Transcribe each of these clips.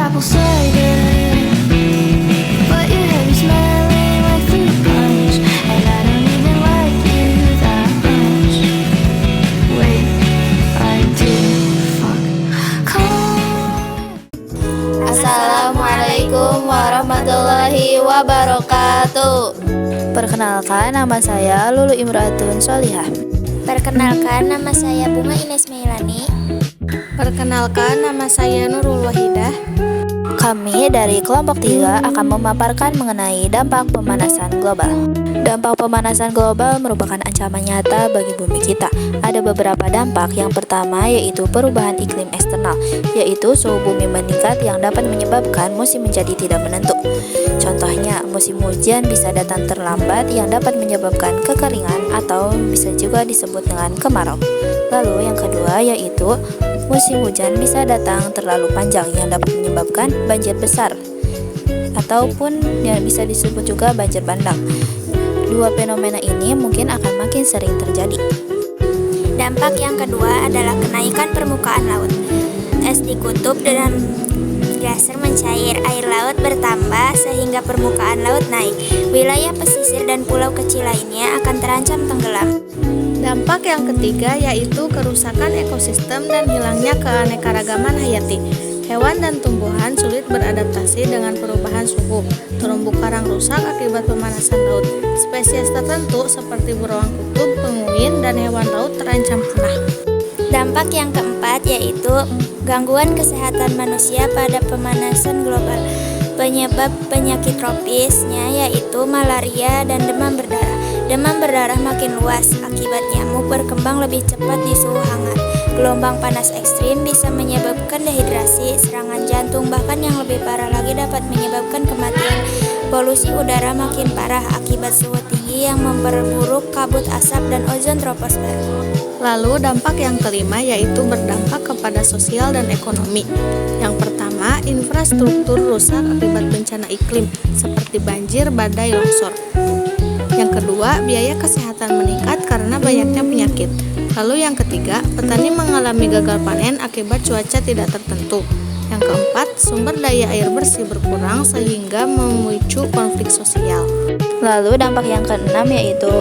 apple cider, but your hair is smelling like fruit punch, and I don't even like you that much. Wait until fuck come. Assalamualaikum warahmatullahi wabarakatuh. Perkenalkan, nama saya Lulu Imratun Solihah. Perkenalkan, nama saya Bunga Ines Meilani. Perkenalkan, nama saya Nurul Wahidah. Kami dari kelompok 3 akan memaparkan mengenai dampak pemanasan global. Dampak pemanasan global merupakan ancaman nyata bagi bumi kita. Ada beberapa dampak. Yang pertama yaitu perubahan iklim eksternal, yaitu suhu bumi meningkat yang dapat menyebabkan musim menjadi tidak menentu. Contohnya, musim hujan bisa datang terlambat yang dapat menyebabkan kekeringan atau bisa juga disebut dengan kemarau. Lalu yang kedua yaitu musim hujan bisa datang terlalu panjang yang dapat menyebabkan banjir besar ataupun yang bisa disebut juga banjir bandang. Dua fenomena ini mungkin akan makin sering terjadi. Dampak yang kedua adalah kenaikan permukaan laut. Es di kutub dan glaser mencair, air laut bertambah sehingga permukaan laut naik. Wilayah pesisir dan pulau kecil lainnya akan terancam tenggelam. Dampak yang ketiga yaitu kerusakan ekosistem dan hilangnya keanekaragaman hayati. Hewan dan tumbuhan sulit beradaptasi dengan perubahan suhu. Terumbu karang rusak akibat pemanasan laut. Spesies tertentu seperti beruang kutub, penguin, dan hewan laut terancam punah. Dampak yang keempat yaitu gangguan kesehatan manusia pada pemanasan global. Penyebab penyakit tropisnya yaitu malaria dan demam berdarah. Demam berdarah makin luas, akibat nyamuk berkembang lebih cepat di suhu hangat. Gelombang panas ekstrim bisa menyebabkan dehidrasi, serangan jantung, bahkan yang lebih parah lagi dapat menyebabkan kematian. Polusi udara makin parah akibat suhu tinggi yang memperburuk kabut asap dan ozon troposfer. Lalu dampak yang kelima yaitu berdampak kepada sosial dan ekonomi. Yang pertama, infrastruktur rusak akibat bencana iklim seperti banjir, badai, longsor. Yang kedua, biaya kesehatan meningkat karena banyaknya penyakit. Lalu yang ketiga, petani mengalami gagal panen akibat cuaca tidak tertentu. Yang keempat, sumber daya air bersih berkurang sehingga memicu konflik sosial. Lalu dampak yang keenam yaitu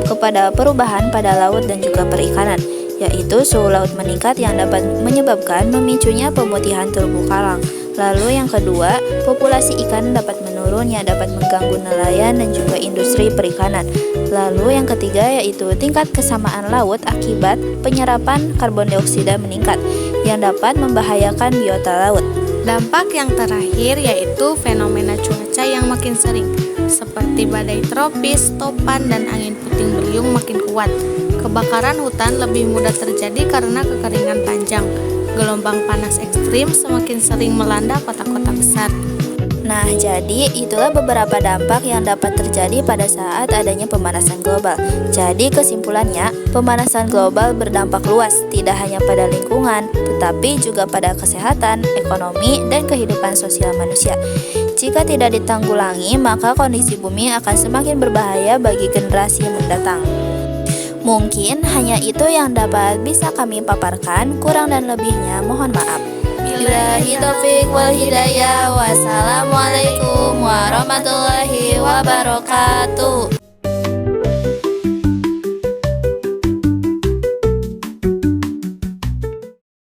kepada perubahan pada laut dan juga perikanan, yaitu suhu laut meningkat yang dapat menyebabkan memicunya pemutihan terumbu karang. Lalu yang kedua, populasi ikan dapat menurun yang dapat mengganggu nelayan dan juga industri perikanan. Lalu yang ketiga yaitu tingkat kesamaan laut akibat penyerapan karbon dioksida meningkat yang dapat membahayakan biota laut. Dampak yang terakhir yaitu fenomena cuaca yang makin sering, seperti badai tropis, topan, dan angin puting beliung makin kuat. Kebakaran hutan lebih mudah terjadi karena kekeringan panjang. Gelombang panas ekstrim semakin sering melanda kota-kota besar. Nah, jadi itulah beberapa dampak yang dapat terjadi pada saat adanya pemanasan global. Jadi kesimpulannya, pemanasan global berdampak luas, tidak hanya pada lingkungan, tetapi juga pada kesehatan, ekonomi, dan kehidupan sosial manusia. Jika tidak ditanggulangi, maka kondisi bumi akan semakin berbahaya bagi generasi mendatang. Mungkin hanya itu yang dapat bisa kami paparkan, kurang dan lebihnya mohon maaf. Billahi taufiq wal hidayah. Wassalamualaikum warahmatullahi wabarakatuh.